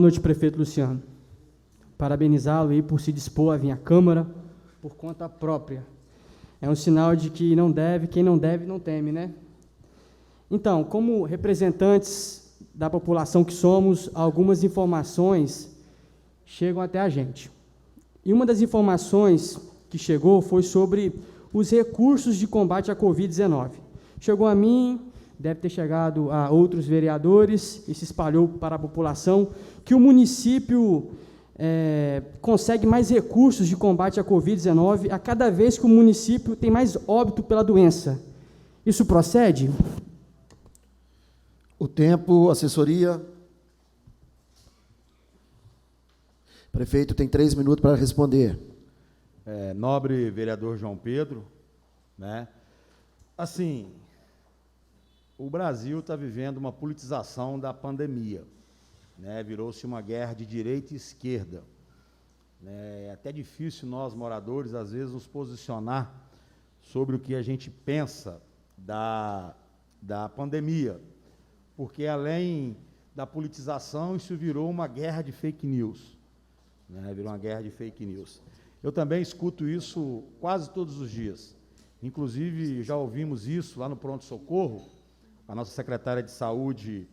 Boa noite, prefeito Luciano. Parabenizá-lo aí por se dispor a vir à Câmara por conta própria. É um sinal de que não deve, quem não deve não teme, né? Então, como representantes da população que somos, algumas informações chegam até a gente. E uma das informações que chegou foi sobre os recursos de combate à Covid-19. Chegou a mim, deve ter chegado a outros vereadores e se espalhou para a população que o município consegue mais recursos de combate à Covid-19 a cada vez que o município tem mais óbito pela doença. Isso procede? O tempo, assessoria. Prefeito tem 3 minutos para responder. Nobre vereador João Pedro, né? Assim, o Brasil está vivendo uma politização da pandemia, né? Virou-se uma guerra de direita e esquerda. É até difícil nós, moradores, às vezes, nos posicionar sobre o que a gente pensa da pandemia, porque, além da politização, isso virou uma guerra de fake news, né? Virou uma guerra de fake news. Eu também escuto isso quase todos os dias. Inclusive, já ouvimos isso lá no pronto-socorro, a nossa secretária de saúde,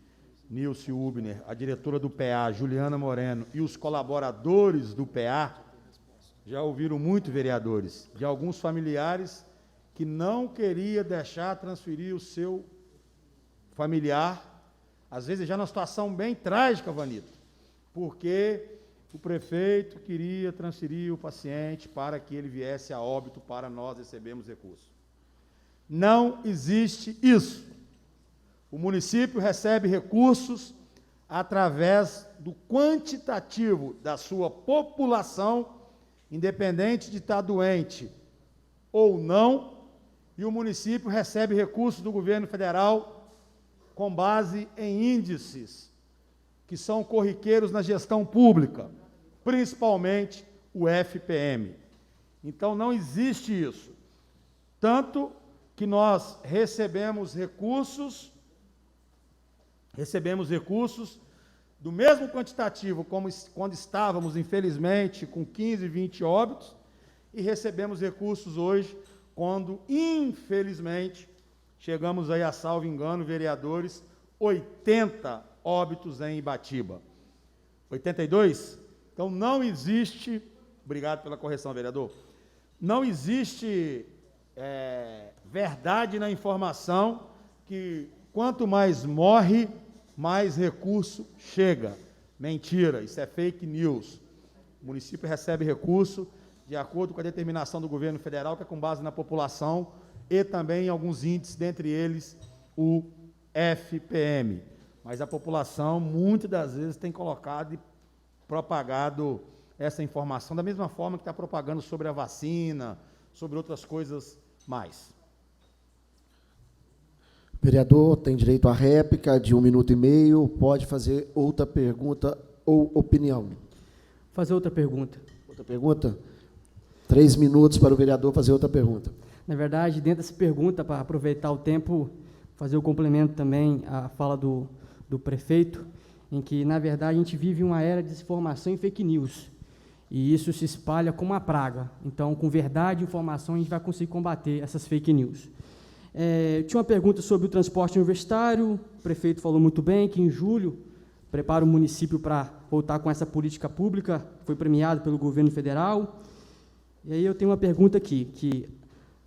Nilce Hubner, a diretora do PA, Juliana Moreno, e os colaboradores do PA, já ouviram muito, vereadores, de alguns familiares que não queria deixar transferir o seu familiar, às vezes já numa situação bem trágica, Vanito, porque o prefeito queria transferir o paciente para que ele viesse a óbito para nós recebermos recursos. Não existe isso. O município recebe recursos através do quantitativo da sua população, independente de estar doente ou não, e o município recebe recursos do governo federal com base em índices que são corriqueiros na gestão pública, principalmente o FPM. Então, não existe isso. Tanto que nós recebemos recursos do mesmo quantitativo como quando estávamos, infelizmente, com 15, 20 óbitos, e recebemos recursos hoje quando, infelizmente, chegamos aí, a salvo engano, vereadores, 80 óbitos em Ibatiba. 82? Então, não existe, obrigado pela correção, vereador, não existe verdade na informação que quanto mais morre, mais recurso chega. Mentira, isso é fake news. O município recebe recurso de acordo com a determinação do governo federal, que é com base na população, e também em alguns índices, dentre eles o FPM. Mas a população, muitas das vezes, tem colocado e propagado essa informação, da mesma forma que está propagando sobre a vacina, sobre outras coisas mais. Vereador tem direito à réplica de 1 minuto e meio, pode fazer outra pergunta ou opinião. Fazer outra pergunta. Outra pergunta? 3 minutos para o vereador fazer outra pergunta. Na verdade, dentro dessa pergunta, para aproveitar o tempo, fazer o complemento também à fala do prefeito, em que, na verdade, a gente vive uma era de desinformação e fake news, e isso se espalha como uma praga. Então, com verdade e informação, a gente vai conseguir combater essas fake news. Tinha uma pergunta sobre o transporte universitário, o prefeito falou muito bem que, em julho, prepara o município para voltar com essa política pública, foi premiado pelo governo federal. E aí eu tenho uma pergunta aqui, que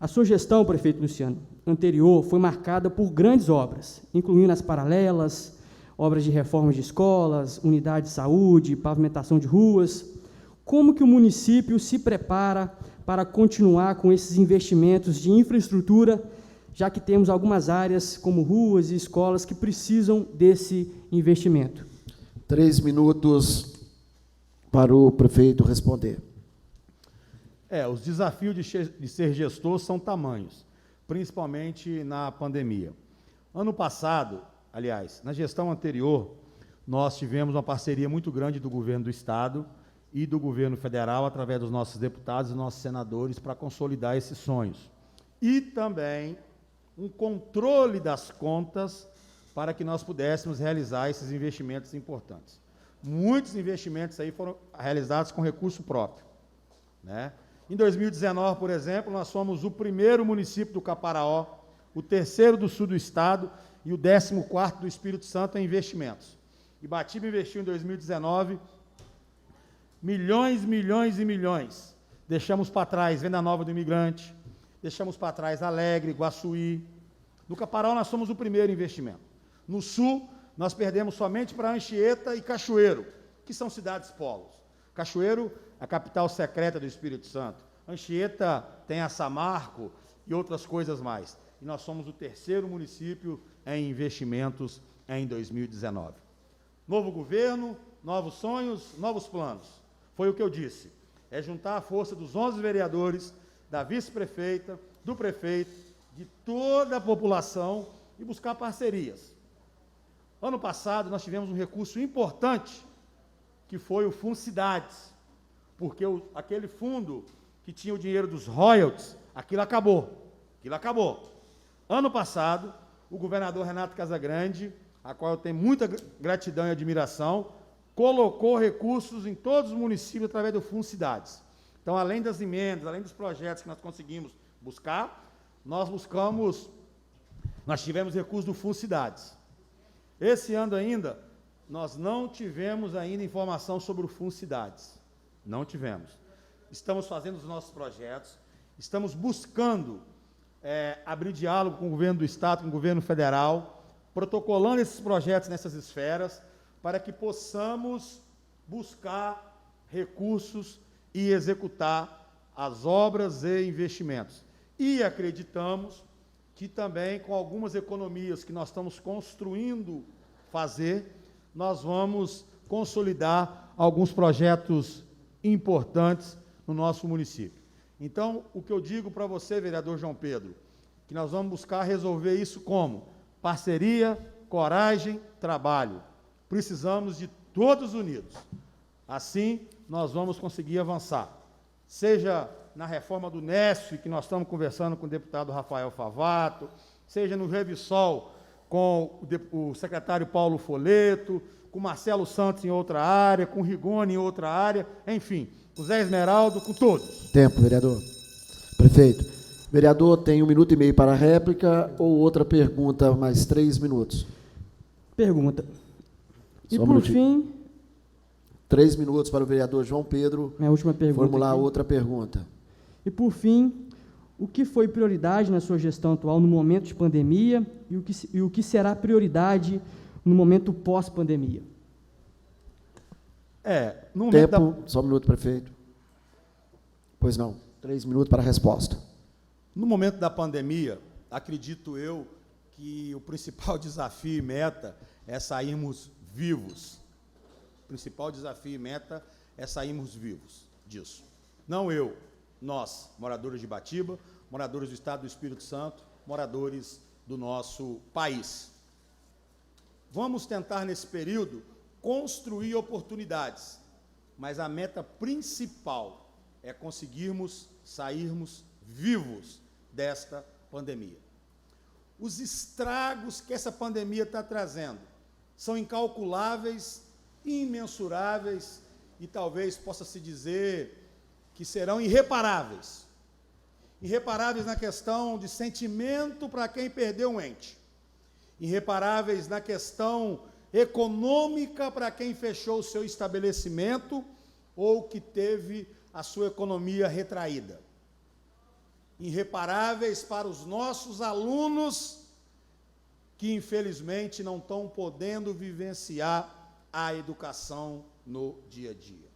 a sua gestão, prefeito Luciano, anterior, foi marcada por grandes obras, incluindo as paralelas, obras de reforma de escolas, unidade de saúde, pavimentação de ruas. Como que o município se prepara para continuar com esses investimentos de infraestrutura, já que temos algumas áreas, como ruas e escolas, que precisam desse investimento? 3 minutos para o prefeito responder. Os desafios de ser gestor são tamanhos, principalmente na pandemia. Ano passado, aliás, na gestão anterior, nós tivemos uma parceria muito grande do governo do Estado e do governo federal, através dos nossos deputados e nossos senadores, para consolidar esses sonhos. E também um controle das contas para que nós pudéssemos realizar esses investimentos importantes. Muitos investimentos aí foram realizados com recurso próprio, né? Em 2019, por exemplo, nós fomos o primeiro município do Caparaó, o terceiro do sul do estado e o 14º do Espírito Santo em investimentos. Ibatiba investiu em 2019 milhões, milhões e milhões. Deixamos para trás Venda Nova do Imigrante, deixamos para trás Alegre, Guaçuí. No Caparaó nós somos o primeiro investimento. No sul, nós perdemos somente para Anchieta e Cachoeiro, que são cidades polos. Cachoeiro, a capital secreta do Espírito Santo. Anchieta tem a Samarco e outras coisas mais. E nós somos o terceiro município em investimentos em 2019. Novo governo, novos sonhos, novos planos. Foi o que eu disse. É juntar a força dos 11 vereadores, da vice-prefeita, do prefeito, de toda a população e buscar parcerias. Ano passado, nós tivemos um recurso importante, que foi o Fundo Cidades, porque aquele fundo que tinha o dinheiro dos royalties, aquilo acabou. Ano passado, o governador Renato Casagrande, a qual eu tenho muita gratidão e admiração, colocou recursos em todos os municípios através do Fundo Cidades. Então, além das emendas, além dos projetos que nós conseguimos buscar, nós tivemos recursos do Fundo Cidades. Esse ano ainda, nós não tivemos ainda informação sobre o Fundo Cidades. Não tivemos. Estamos fazendo os nossos projetos, estamos buscando abrir diálogo com o governo do Estado, com o governo federal, protocolando esses projetos nessas esferas, para que possamos buscar recursos e executar as obras e investimentos. E acreditamos que também, com algumas economias que nós estamos construindo fazer, nós vamos consolidar alguns projetos importantes no nosso município. Então, o que eu digo para você, vereador João Pedro, que nós vamos buscar resolver isso como? Parceria, coragem, trabalho. Precisamos de todos unidos. Assim, nós vamos conseguir avançar. Seja na reforma do Nesf, que nós estamos conversando com o deputado Rafael Favato, seja no Revisol, com o secretário Paulo Foleto, com Marcelo Santos em outra área, com Rigoni em outra área, enfim, com Zé Esmeraldo, com todos. Tempo, vereador. Prefeito. Vereador, tem 1 minuto e meio para a réplica ou outra pergunta, mais 3 minutos. Pergunta. E Só um por minutinho. fim, 3 minutos para o vereador João Pedro minha última pergunta formular aqui. outra pergunta. E por fim, o que foi prioridade na sua gestão atual no momento de pandemia e o que será prioridade no momento pós-pandemia? No momento Tempo, só um minuto, prefeito. Pois não, 3 minutos para a resposta. No momento da pandemia, acredito eu que o principal desafio e meta é sairmos vivos. O principal desafio e meta é sairmos vivos disso. Não eu, nós, moradores de Ibatiba, moradores do Estado do Espírito Santo, moradores do nosso país. Vamos tentar, nesse período, construir oportunidades, mas a meta principal é conseguirmos sairmos vivos desta pandemia. Os estragos que essa pandemia está trazendo são incalculáveis, imensuráveis e talvez possa-se dizer que serão irreparáveis. Irreparáveis na questão de sentimento para quem perdeu um ente. Irreparáveis na questão econômica para quem fechou o seu estabelecimento ou que teve a sua economia retraída. Irreparáveis para os nossos alunos que, infelizmente, não estão podendo vivenciar a educação no dia a dia.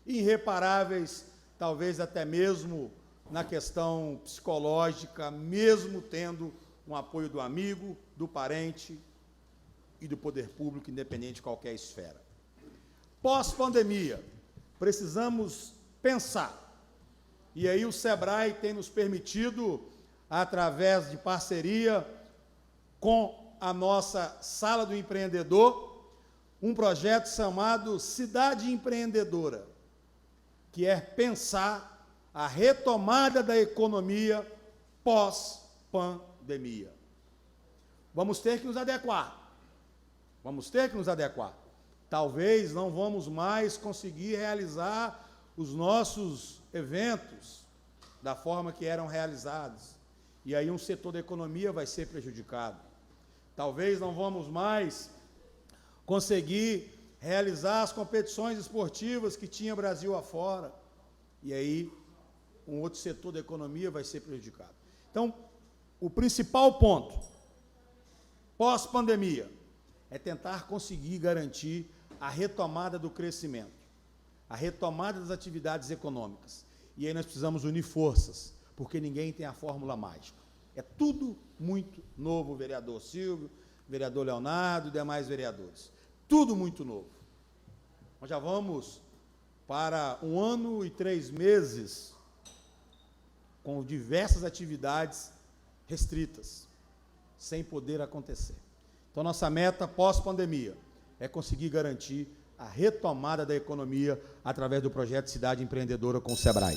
Irreparáveis, talvez até mesmo na questão psicológica, mesmo tendo um apoio do amigo, do parente e do poder público, independente de qualquer esfera. Pós-pandemia, precisamos pensar. E aí o SEBRAE tem nos permitido, através de parceria com a nossa Sala do Empreendedor, um projeto chamado Cidade Empreendedora, que é pensar a retomada da economia pós-pandemia. Vamos ter que nos adequar. talvez não vamos mais conseguir realizar os nossos eventos da forma que eram realizados. E aí um setor da economia vai ser prejudicado. Talvez não vamos mais conseguir realizar as competições esportivas que tinha Brasil afora. E aí um outro setor da economia vai ser prejudicado. Então, o principal ponto, pós-pandemia, é tentar conseguir garantir a retomada do crescimento, a retomada das atividades econômicas. E aí nós precisamos unir forças, porque ninguém tem a fórmula mágica. É tudo muito novo, vereador Silvio, vereador Leonardo e demais vereadores. Tudo muito novo. Nós já vamos para 1 ano e 3 meses com diversas atividades restritas, sem poder acontecer. Então, nossa meta pós-pandemia é conseguir garantir a retomada da economia através do projeto Cidade Empreendedora com o SEBRAE.